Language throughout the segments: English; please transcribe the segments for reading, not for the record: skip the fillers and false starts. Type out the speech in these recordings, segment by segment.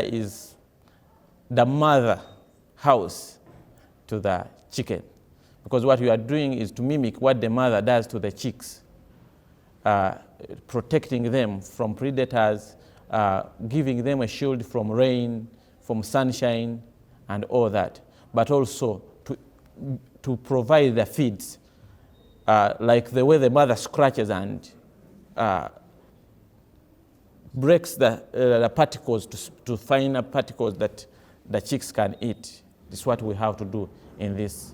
brooder is the mother house to the chicken, because what you are doing is to mimic what the mother does to the chicks, protecting them from predators, giving them a shield from rain, from sunshine, and all that, but also to provide the feeds, like the way the mother scratches and breaks the particles to finer particles that the chicks can eat. This is what we have to do in this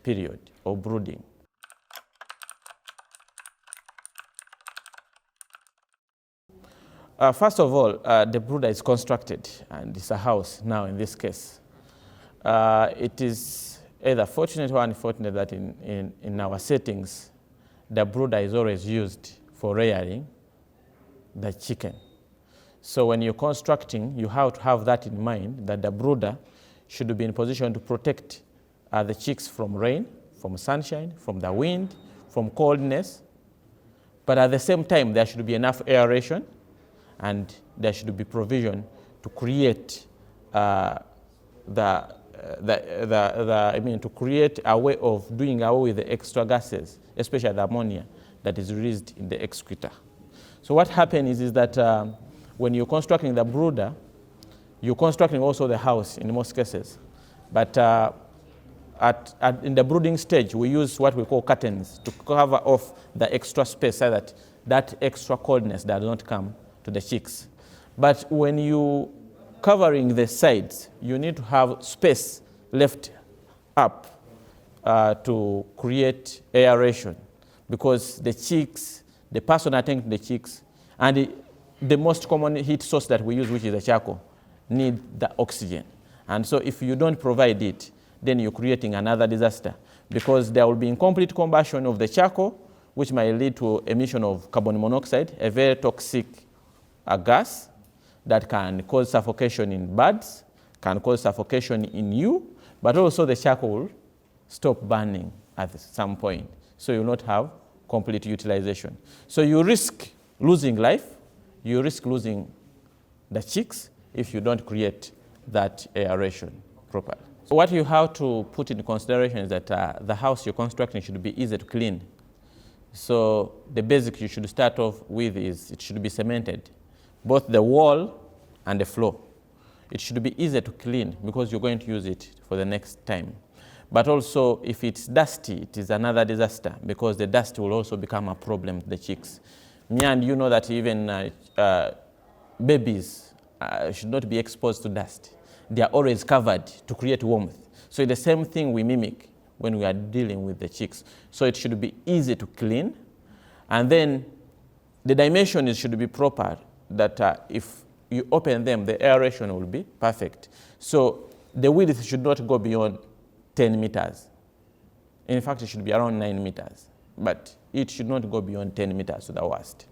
period of brooding. First of all, the brooder is constructed, and it's a house now in this case. It is either fortunate or unfortunate that in our settings, the brooder is always used for rearing the chicken. So when you're constructing, you have to have that in mind, that the brooder should be in position to protect the chicks from rain, from sunshine, from the wind, from coldness. But at the same time, there should be enough aeration, and there should be provision to create to create a way of doing away with the extra gases, especially the ammonia that is released in the excreta. So what happens is that when you're constructing the brooder, you're constructing also the house in most cases. But in the brooding stage, we use what we call curtains to cover off the extra space so that that extra coldness does not come to the chicks. But when you covering the sides, you need to have space left up to create aeration, because the chicks, the person attending to the chicks, and the most common heat source that we use, which is the charcoal, need the oxygen. And so if you don't provide it, then you're creating another disaster, because there will be incomplete combustion of the charcoal, which might lead to emission of carbon monoxide, a very toxic gas that can cause suffocation in birds, can cause suffocation in you, but also the charcoal will stop burning at some point. So you will not have complete utilization. So you risk losing life, you risk losing the chicks if you don't create that aeration properly. So what you have to put in consideration is that the house you're constructing should be easy to clean. So the basic you should start off with is it should be cemented, both the wall and the floor. It should be easy to clean because you're going to use it for the next time. But also, if it's dusty, it is another disaster, because the dust will also become a problem to the chicks. And you know that even babies should not be exposed to dust. They are always covered to create warmth. So it's the same thing we mimic when we are dealing with the chicks. So it should be easy to clean. And then the dimensions should be proper, that if you open them, the aeration will be perfect. So the width should not go beyond 10 meters. In fact, it should be around 9 meters, but it should not go beyond 10 meters to the worst.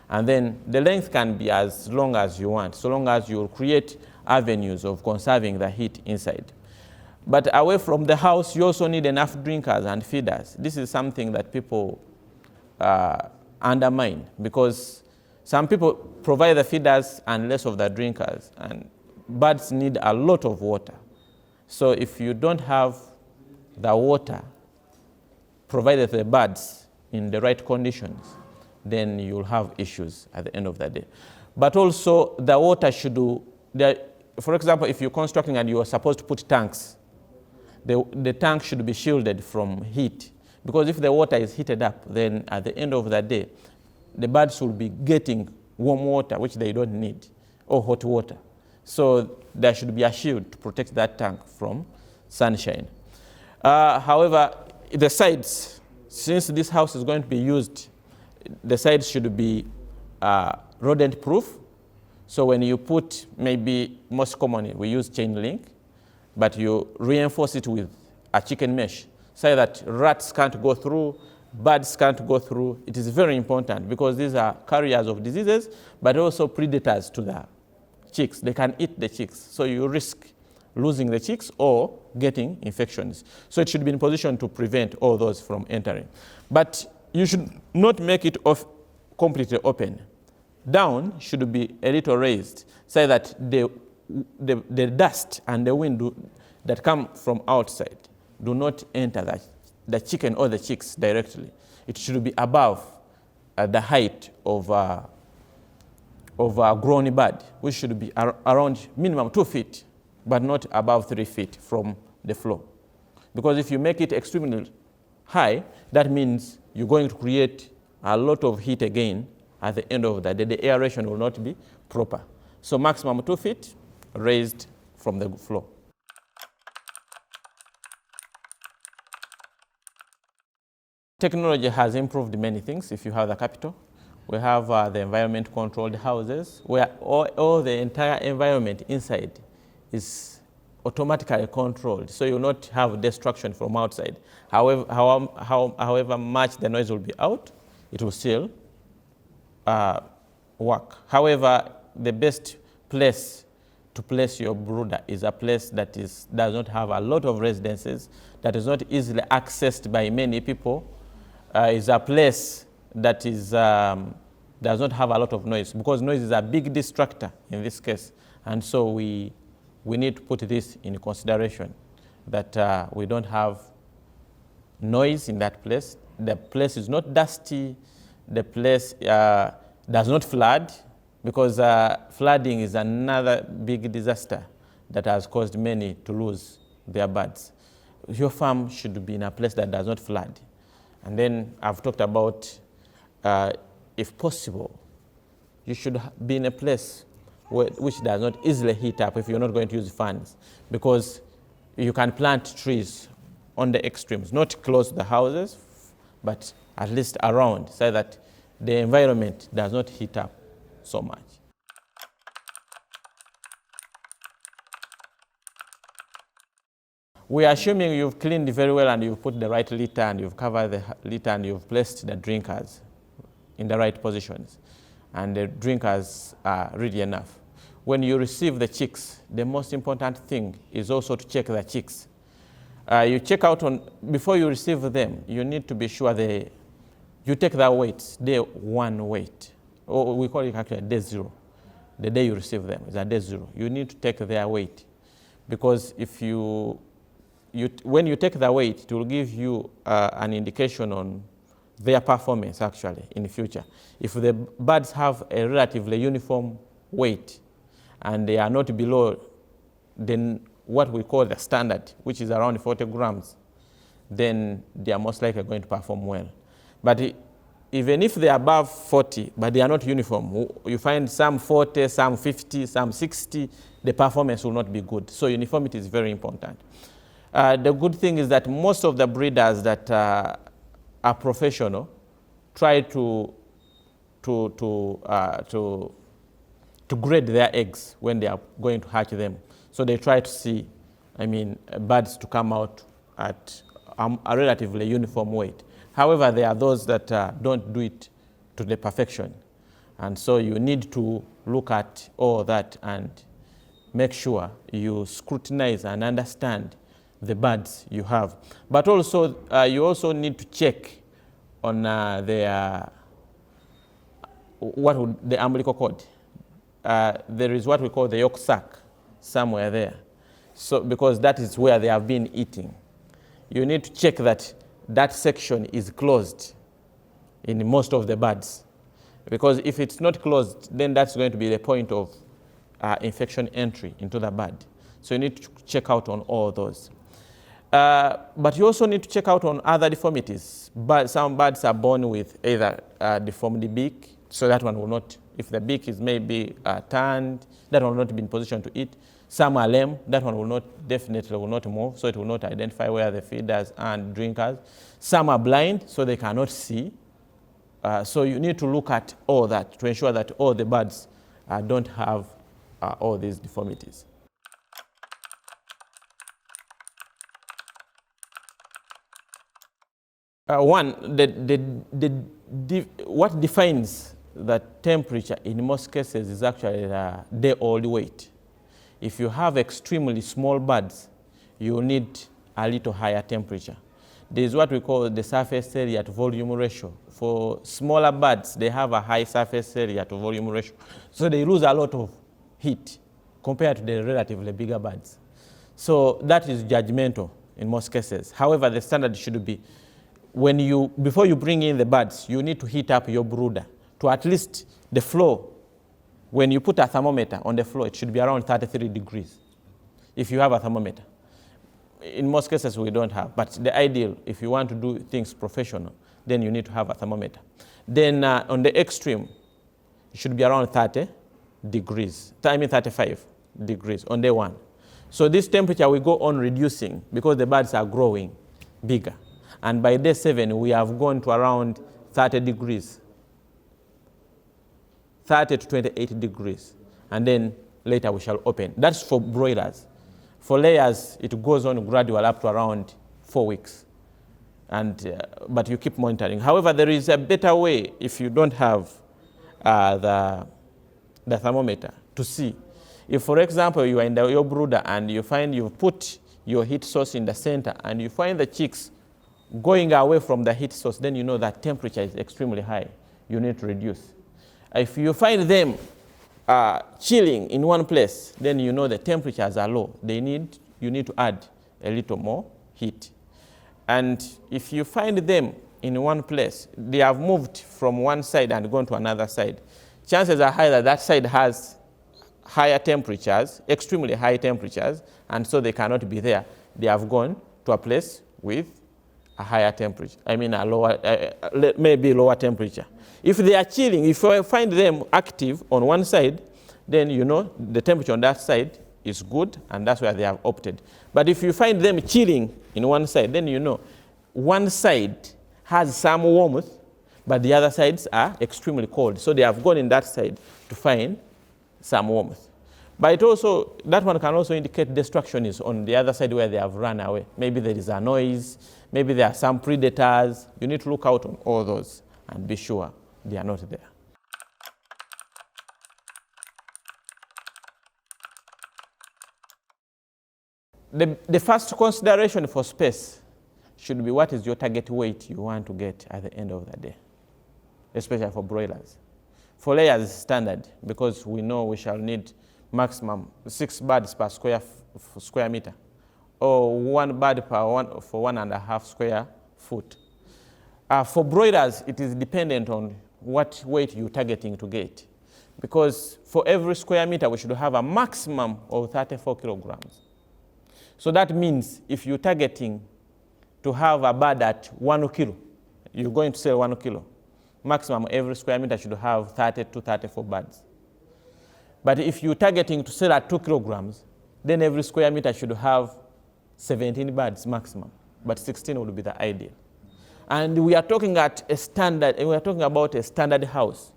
And then the length can be as long as you want, so long as you create avenues of conserving the heat inside. But away from the house, you also need enough drinkers and feeders. This is something that people undermine, because some people provide the feeders and less of the drinkers, and birds need a lot of water. So if you don't have the water provided to the birds in the right conditions, then you'll have issues at the end of the day. But also the water should do, for example, if you're constructing and you're supposed to put tanks, the tank should be shielded from heat, because if the water is heated up, then at the end of the day, the birds will be getting warm water, which they don't need, or hot water. So there should be a shield to protect that tank from sunshine. However, the sides, since this house is going to be used, the sides should be rodent-proof. So when you put, maybe most commonly we use chain link, but you reinforce it with a chicken mesh so that rats can't go through, birds can't go through. It is very important, because these are carriers of diseases, but also predators to the chicks. They can eat the chicks, so you risk losing the chicks or getting infections. So it should be in position to prevent all those from entering. But you should not make it completely open. Down should be a little raised, so that the the dust and the wind that come from outside do not enter the chicken or the chicks directly. It should be above the height of a grown bird, which should be around minimum 2 feet, but not above 3 feet from the floor. Because if you make it extremely high, that means you're going to create a lot of heat again at the end of the day. The aeration will not be proper. So maximum 2 feet raised from the floor. Technology has improved many things if you have the capital. We have the environment controlled houses where all the entire environment inside is automatically controlled, so you will not have destruction from outside. However much the noise will be out, it will still work. However, the best place to place your brooder is a place that does not have a lot of residences, that is not easily accessed by many people, is a place that is, does not have a lot of noise, because noise is a big distractor in this case. And so we need to put this in consideration, that we don't have noise in that place. The place is not dusty. The place does not flood, because flooding is another big disaster that has caused many to lose their birds. Your farm should be in a place that does not flood. And then I've talked about, if possible, you should be in a place which does not easily heat up if you're not going to use fans, because you can plant trees on the extremes, not close to the houses, but at least around, so that the environment does not heat up so much. We are assuming you've cleaned very well and you've put the right litter and you've covered the litter and you've placed the drinkers in the right positions. And the drinkers are ready enough. When you receive the chicks, the most important thing is also to check the chicks. You check out before you receive them, you need to be sure you take their weight, day 1 weight. Or we call it actually day 0. The day you receive them is a day 0. You need to take their weight, because if when you take the weight, it will give you an indication on their performance actually in the future. If the birds have a relatively uniform weight and they are not below what we call the standard, which is around 40 grams, then they are most likely going to perform well. But even if they are above 40, but they are not uniform, you find some 40, some 50, some 60, the performance will not be good. So uniformity is very important. The good thing is that most of the breeders that are professional try to grade their eggs when they are going to hatch them. So they try to see, birds to come out at a relatively uniform weight. However, there are those that don't do it to the perfection. And so you need to look at all that and make sure you scrutinize and understand the birds you have. But also, you also need to check on the umbilical cord. There is what we call the yolk sac somewhere there. So, because that is where they have been eating. You need to check that that section is closed in most of the birds. Because if it's not closed, then that's going to be the point of infection entry into the bird. So you need to check out on all those. But you also need to check out on other deformities. Some birds are born with either deformed beak, so that one will not, if the beak is maybe turned, that one will not be in position to eat. Some are lame, that one will definitely will not move, so it will not identify where the feeders and drinkers. Some are blind, so they cannot see. So you need to look at all that to ensure that all the birds don't have all these deformities. What defines the temperature in most cases is actually the day-old weight. If you have extremely small birds, you need a little higher temperature. There is what we call the surface area to volume ratio. For smaller birds, they have a high surface area to volume ratio. So they lose a lot of heat compared to the relatively bigger birds. So that is judgmental in most cases. However, the standard should be, before you bring in the birds, you need to heat up your brooder to at least the floor. When you put a thermometer on the floor, it should be around 33 degrees, if you have a thermometer. In most cases, we don't have, but the ideal, if you want to do things professional, then you need to have a thermometer. Then on the extreme, it should be around 30 degrees, 35 degrees on day 1. So this temperature will go on reducing because the birds are growing bigger. And by day 7, we have gone to around 30 degrees, 30 to 28 degrees. And then later we shall open. That's for broilers. For layers, it goes on gradual up to around 4 weeks. But you keep monitoring. However, there is a better way if you don't have the thermometer to see. If, for example, you are in your brooder and you find you've put your heat source in the center and you find the chicks going away from the heat source, then you know that temperature is extremely high. You need to reduce. If you find them chilling in one place, then you know the temperatures are low. You need to add a little more heat. And if you find them in one place, they have moved from one side and gone to another side, chances are high that that side has higher temperatures, extremely high temperatures, and so they cannot be there. They have gone to a place with a higher temperature, maybe lower temperature. If they are chilling, if you find them active on one side, then you know the temperature on that side is good, and that's where they have opted. But if you find them chilling in one side, then you know one side has some warmth, but the other sides are extremely cold. So they have gone in that side to find some warmth. But that one can also indicate destruction is on the other side where they have run away. Maybe there is a noise, maybe there are some predators. You need to look out on all those and be sure they are not there. The first consideration for space should be what is your target weight you want to get at the end of the day, especially for broilers. For layers, it's standard because we know we shall need maximum 6 birds per square meter, or 1 bird for 1.5 square foot. For broilers, it is dependent on what weight you're targeting to get, because for every square meter, we should have a maximum of 34 kilograms. So that means if you're targeting to have a bird at 1 kilo, you're going to sell 1 kilo. Maximum every square meter should have 30 to 34 birds. But if you're targeting to sell at 2 kilograms, then every square meter should have 17 birds maximum, but 16 would be the ideal. And we are talking about a standard house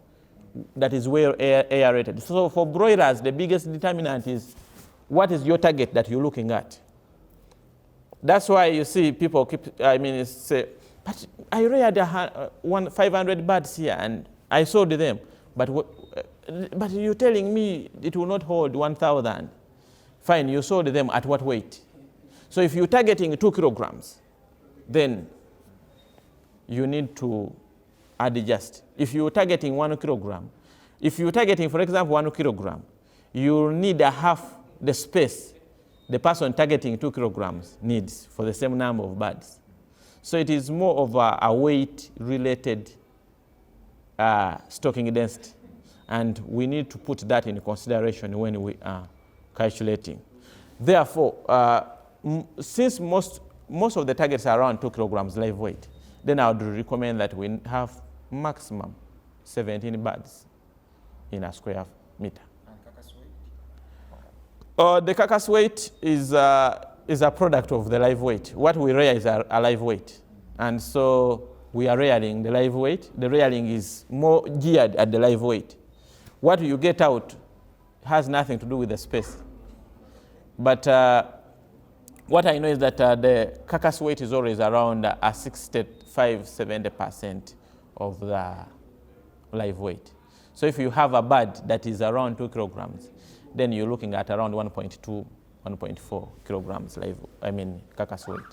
that is well aerated. So for broilers, the biggest determinant is what is your target that you're looking at. That's why you see people say, but I reared 500 birds here and I sold them, but you're telling me it will not hold 1,000. Fine, you sold them at what weight? So if you're targeting 2 kilograms, then you need to adjust. If you're targeting 1 kilogram, if you're targeting, for example, 1 kilogram, you'll need a half the space the person targeting 2 kilograms needs for the same number of birds. So it is more of a weight-related stocking density. And we need to put that in consideration when we are calculating. Therefore, since most of the targets are around 2 kilograms live weight, then I would recommend that we have maximum 17 birds in a square meter. And carcass weight? The carcass weight is a product of the live weight. What we rear is a live weight. And so we are rearing the live weight. The rearing is more geared at the live weight. What you get out has nothing to do with the space. But what I know is that the carcass weight is always around 65–70% of the live weight. So if you have a bird that is around 2 kilograms, then you're looking at around 1.2, 1.4 kilograms carcass weight.